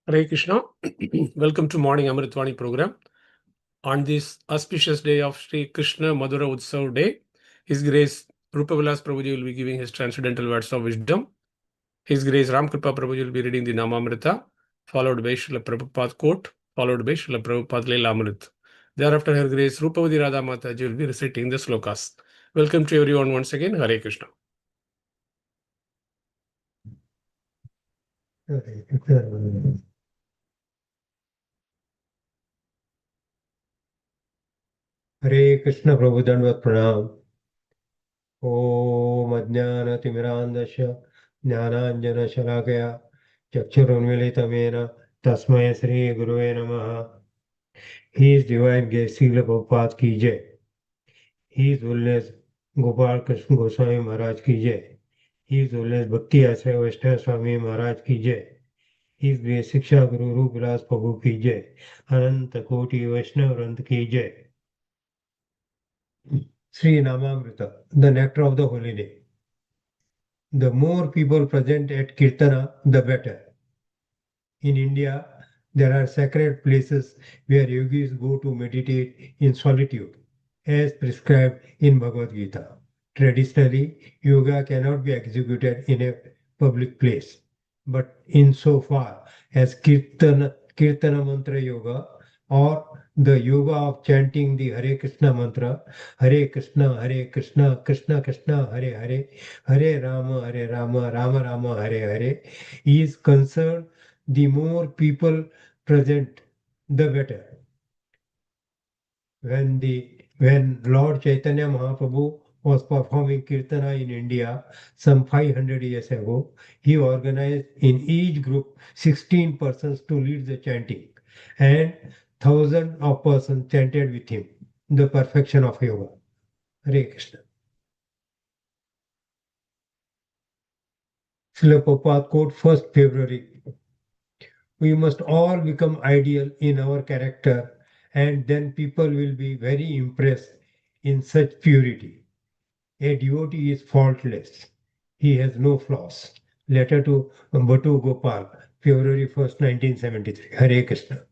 Hare Krishna. Welcome to Morning Amrut Vani program. On this auspicious day of Sri Krishna Madhura Utsav Day, His Grace Rupavilas Prabhuji will be giving his transcendental words of wisdom. His Grace Ram Kripa Prabhuji will be reading the Namamrita, followed by Srila Prabhupada quote, followed by Srila Prabhupada Leela Amrit. Thereafter, Her Grace Rupavati Radha Mataji will be reciting the slokas. Welcome to everyone once again. Hare Krishna. हरे कृष्ण प्रभु दंडवत प्रणाम। ओम अज्ञानतिमिरान्धस्य ज्ञानाञ्जनशलाकया चक्षुरुन्मीलितमेन तस्मै श्री गुरुवे नमः। His Divine Grace Srila Prabhupada की जय। His Holiness Gopal Krishna Goswami महाराज की जय। His Holiness भक्ति आश्रय वैष्णव स्वामी महाराज की जय। His Grace शिक्षा गुरु रूपविलास प्रभु की जय। अनंत कोटि वैष्णव वृंद की जय। Sri Namamrita, the nectar of the holy name. The more people present at Kirtana, the better. In India, there are sacred places where yogis go to meditate in solitude, as prescribed in Bhagavad Gita. Traditionally, yoga cannot be executed in a public place. But insofar as Kirtana Mantra Yoga or the yoga of chanting the Hare Krishna mantra, Hare Krishna, Krishna Krishna, Hare Hare, Hare Rama, Rama Rama, Hare Hare, is concerned, the more people present, the better. When Lord Chaitanya Mahaprabhu was performing Kirtana in India some 500 years ago, he organized in each group 16 persons to lead the chanting, and thousands of persons chanted with him. The perfection of yoga. Hare Krishna. Srila Prabhupada quote 1st February. We must all become ideal in our character, and then people will be very impressed in such purity. A devotee is faultless. He has no flaws. Letter to Batu Gopal, February 1st, 1973. Hare Krishna.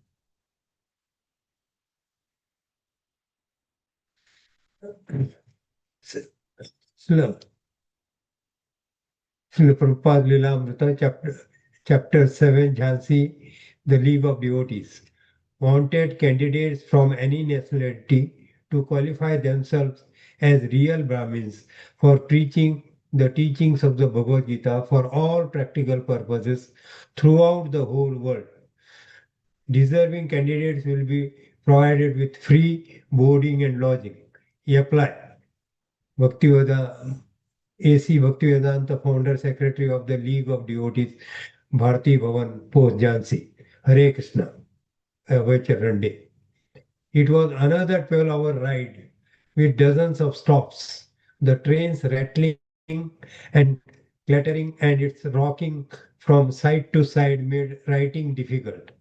Srila Prabhupada Lila Amrita, chapter 7, Jhansi, the League of Devotees, wanted candidates from any nationality to qualify themselves as real Brahmins for preaching the teachings of the Bhagavad Gita for all practical purposes throughout the whole world. Deserving candidates will be provided with free boarding and lodging. Apply. Bhaktivedanta AC Bhaktivedanta, founder secretary of the League of Devotees, Bharati Bhavan, Post Jhansi. Hare Krishna. Abhay Charande. It was another 12-hour ride with dozens of stops, the trains rattling and clattering, and its rocking from side to side made writing difficult.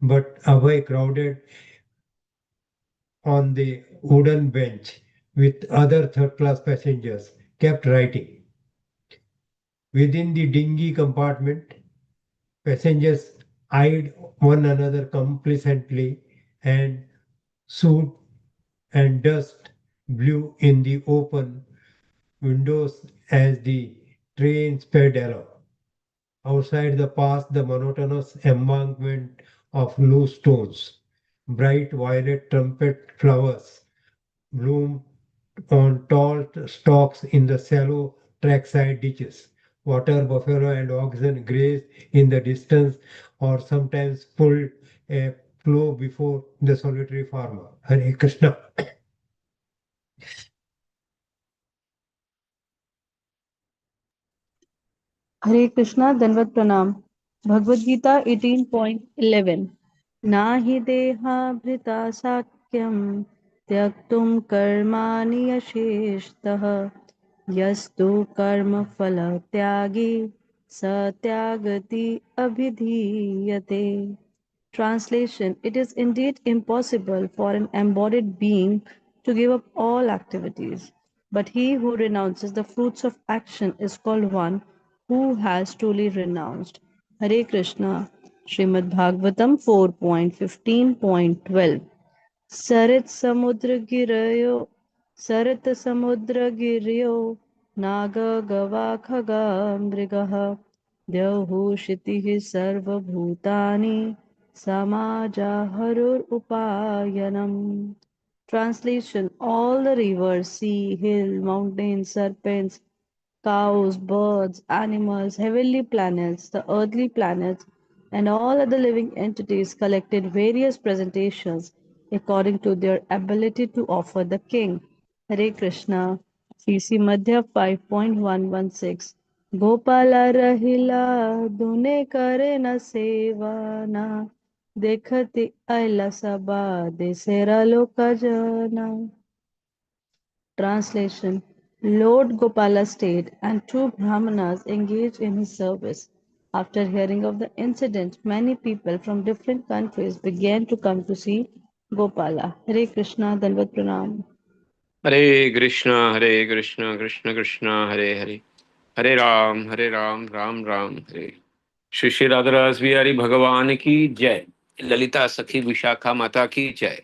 But Abhay, crowded on the wooden bench with other third-class passengers, kept writing. Within the dinghy compartment, passengers eyed one another complacently, and soot and dust blew in the open windows as the train sped along. Outside the pass, the monotonous embankment of loose stones, bright violet trumpet flowers bloomed on tall stalks in the shallow trackside ditches. Water buffalo and oxen grazed in the distance or sometimes pulled a plough before the solitary farmer. Hare Krishna. Hare Krishna, Danvat Pranam. Bhagavad Gita 18.11. Nahi deha bhrita sakyam tyaktum karmani yasheshtah yastu karma phala tyagi satyagati abhidhiyate. Translation: It is indeed impossible for an embodied being to give up all activities, but he who renounces the fruits of action is called one who has truly renounced. Hare Krishna. Srimad Bhagavatam 4.15.12. Sarit Samudra Girayo Sarit Samudra Giryo Naga Gava Khaga Mrigaha Dyauhu Shitihi Sarva Bhutani Samaja Harur Upayanam. Translation: all the rivers, sea, hill, mountains, serpents, cows, birds, animals, heavenly planets, the earthly planets, and all other living entities collected various presentations according to their ability to offer the king. Hare Krishna. CC Madhya 5.116. Gopala Rahila Dune Kare na Sevana Dekhati Aila Sabha Desera Lokajana. Translation: Lord Gopala stayed, and two Brahmanas engaged in his service. After hearing of the incident, many people from different countries began to come to see Gopala. Hare Krishna, Dandavat Pranam. Hare Krishna, Krishna Krishna, Hare Hare. Hare Ram, Ram Ram, Hare. Shri Shri राधरास Bihari भगवान की जय। ललिता सखी विशाखा माता की जय।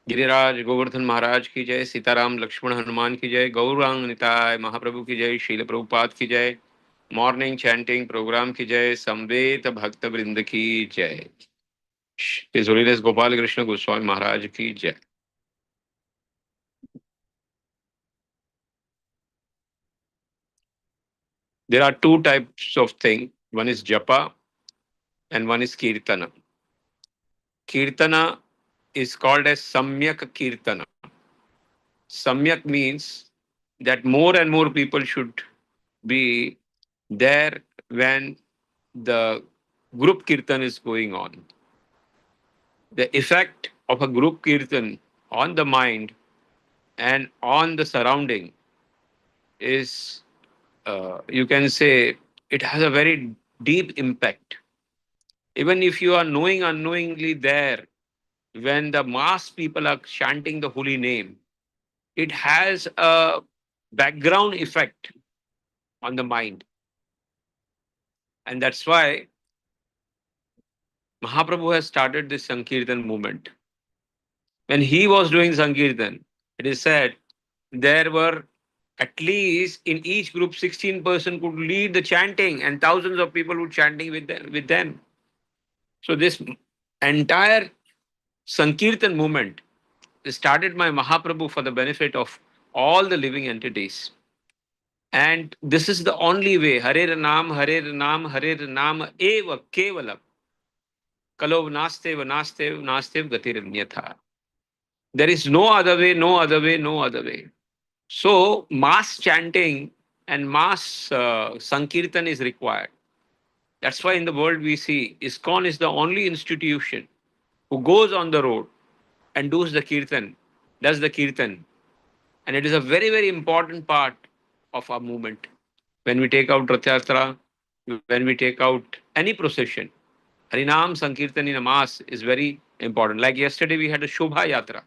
गिरिराज गोवर्धन महाराज की जय। सीताराम लक्ष्मण हनुमान की जय। गौरांग निताय महाप्रभु की जय। शील प्रभुपाद की जय। मॉर्निंग चैंटिंग प्रोग्राम की जय। समवेत भक्त वृंद की जय। His Holiness Gopal Krishna Goswami Maharaj की जय। There are two types of thing. One is japa and one is kirtana. Kirtana is called as samyak kirtana. Samyak means that more and more people should be there when the group kirtan is going on. The effect of a group kirtan on the mind and on the surrounding is, you can say, it has a very deep impact. Even if you are knowing unknowingly there, when the mass people are chanting the holy name, it has a background effect on the mind. And that's why Mahaprabhu has started this Sankirtan movement. When he was doing Sankirtan, it is said there were at least in each group 16% could lead the chanting and thousands of people would chanting with them. So this entire Sankirtan movement is started by Mahaprabhu for the benefit of all the living entities. And this is the only way. Hare Nam, Hare Nam, Hare Nam, Eva Kevalam. Kalov Nastev, Nastev, Nastev, Gatiranyatha. There is no other way, no other way, no other way. So, mass chanting and mass Sankirtan is required. That's why in the world we see ISKCON is the only institution who goes on the road and does the Kirtan. And it is a very, very important part of our movement. When we take out Rath Yatra, when we take out any procession, Harinam Sankirtan in a mass is very important. Like yesterday, we had a Shobha Yatra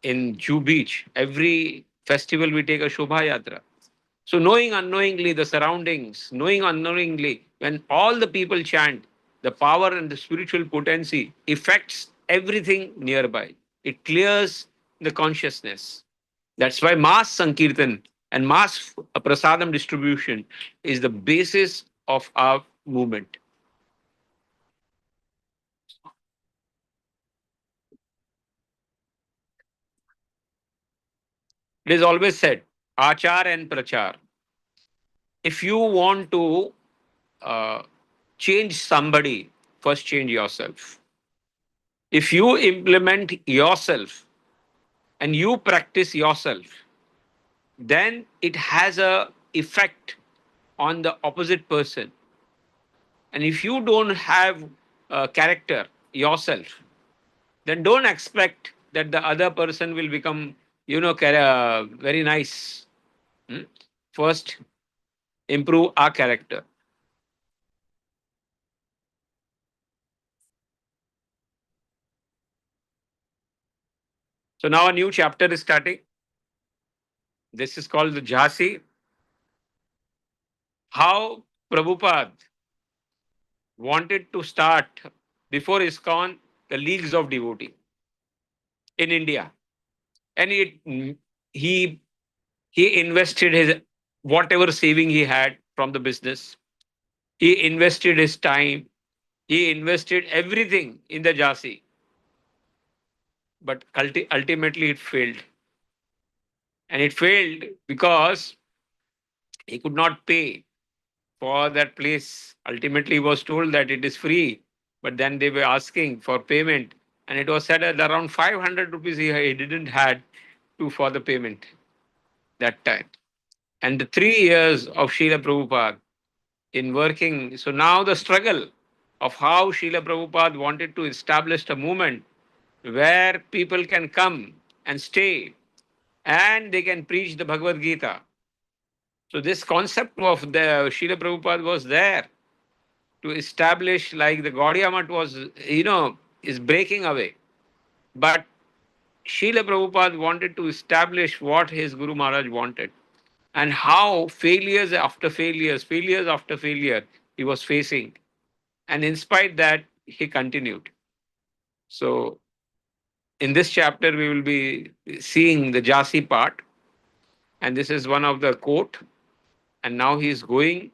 in Jew Beach. Every festival, we take a Shobha Yatra. So, knowing unknowingly the surroundings, knowing unknowingly, when all the people chant, the power and the spiritual potency affects everything nearby. It clears the consciousness. That's why mass Sankirtan and mass prasadam distribution is the basis of our movement. It is always said, achar and prachar. If you want to uh, change somebody, first change yourself. If you implement yourself and you practice yourself, then it has a effect on the opposite person. And if you don't have a character yourself, then don't expect that the other person will become, very nice. Hmm? First, improve our character. So now a new chapter is starting. This is called the Jhasi. How Prabhupada wanted to start before ISKCON the leagues of devotee in India, and he he invested his whatever saving he had from the business. He invested his time. He invested everything in the Jasi, but ultimately it failed, and it failed because he could not pay for that place. Ultimately, he was told that it is free, but then they were asking for payment, and it was said at around 500 rupees he didn't had to for the payment that time. And the 3 years of Srila Prabhupada in working, so now the struggle of how Srila Prabhupada wanted to establish a movement where people can come and stay and they can preach the Bhagavad Gita. So this concept of the Srila Prabhupada was there to establish, like the Gaudiya Math was, is breaking away. But Srila Prabhupada wanted to establish what his Guru Maharaj wanted and how failures after failure he was facing. And in spite that, he continued. So in this chapter, we will be seeing the Jasi part. And this is one of the quote. And now he is going.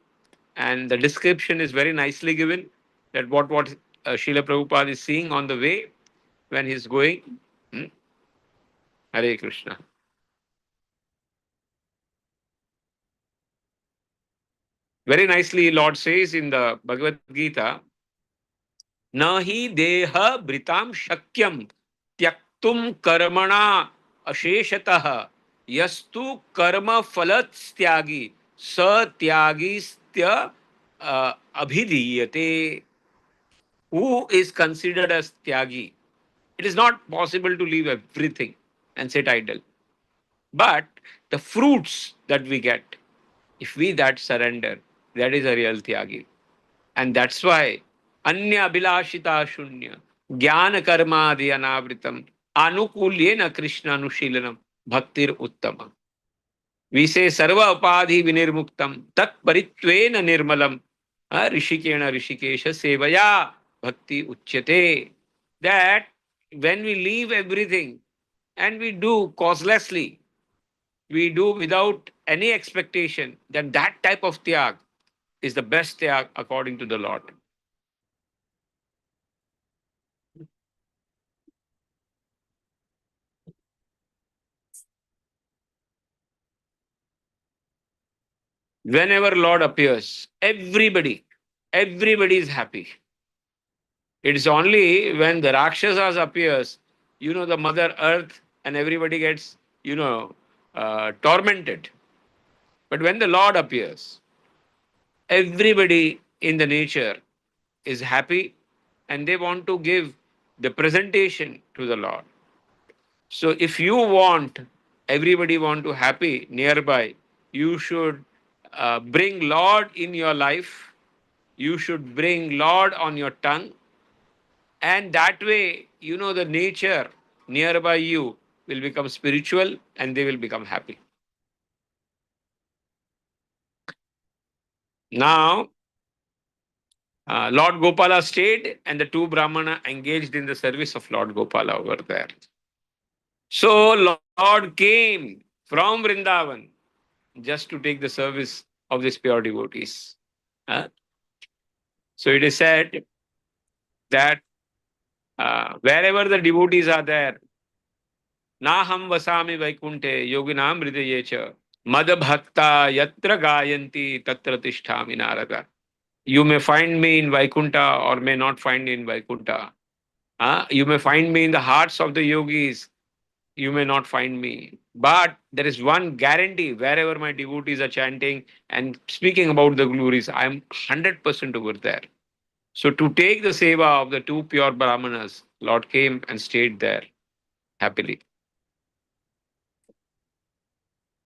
And the description is very nicely given that what Srila Prabhupada is seeing on the way when he's going. Hmm? Hare Krishna. Very nicely, Lord says in the Bhagavad Gita, Nahi deha britam shakyam tyaktum karmana asheshatah yastu karma phalat tyagi sa tyagistya abhidiyate. Who is considered as tyagi? It is not possible to leave everything and sit idle. But the fruits that we get, if we that surrender, that is a real tyagi. And that's why Anya Abhilashita Shunya Jnana Karma Anavritam Anukulyena Krishna Anushilanam Bhaktir Uttama. We say Sarva Upadhi Vinirmuktam Tat Paritvena Nirmalam Rishikena Rishikesha Sevaya Bhakti Uchyate. That when we leave everything and we do causelessly, we do without any expectation, then that type of tyag is the best tyag according to the Lord. Whenever Lord appears, everybody is happy. It is only when the Rakshasas appears, the Mother Earth and everybody gets, tormented. But when the Lord appears, everybody in the nature is happy and they want to give the presentation to the Lord. So if you want, everybody want to happy nearby, you should bring Lord in your life. You should bring Lord on your tongue. And that way, the nature nearby you will become spiritual and they will become happy. Now, Lord Gopala stayed and the two Brahmana engaged in the service of Lord Gopala over there. So Lord came from Vrindavan just to take the service of these pure devotees. So it is said that wherever the devotees are there, Naham vasami vaikunte yoginam hridayecha madabhakta yatra gayanti tatra tishtami narada. You may find me in Vaikunta or may not find me in Vaikunta. You may find me in the hearts of the yogis. You may not find me. But there is one guarantee wherever my devotees are chanting and speaking about the glories, I am 100% over there. So to take the seva of the two pure Brahmanas, Lord came and stayed there happily.